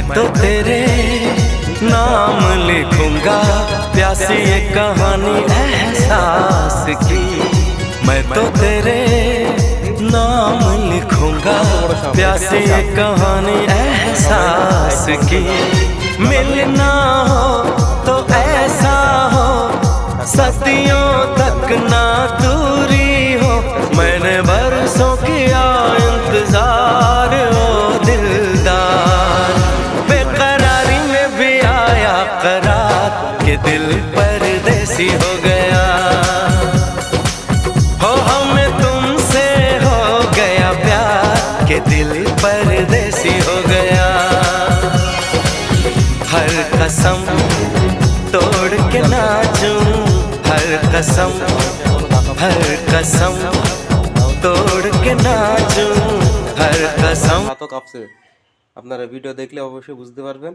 मैं तो तेरे नाम लिखूंगा प्यासी ये कहानी एहसास की। मैं तो तेरे नाम लिखूंगा प्यासी ये कहानी एहसास की। मिलना हो तो ऐसा हो सदियों तक ना दूरी हो। मैंने बरसों किया इंतजार ओ दिलदार, बेकरारी में भी आया करार के दिल परदेसी हो गया। हो हमें तुमसे हो गया प्यार के दिल परदेसी हो गया। हर कसम तोड़ के नाचूं, हर कसम तोड़ के नाचूं, हर कसम। হাতও কাঁপছে। আপনারা ভিডিও দেখলে অবশ্যই বুঝতে পারবেন।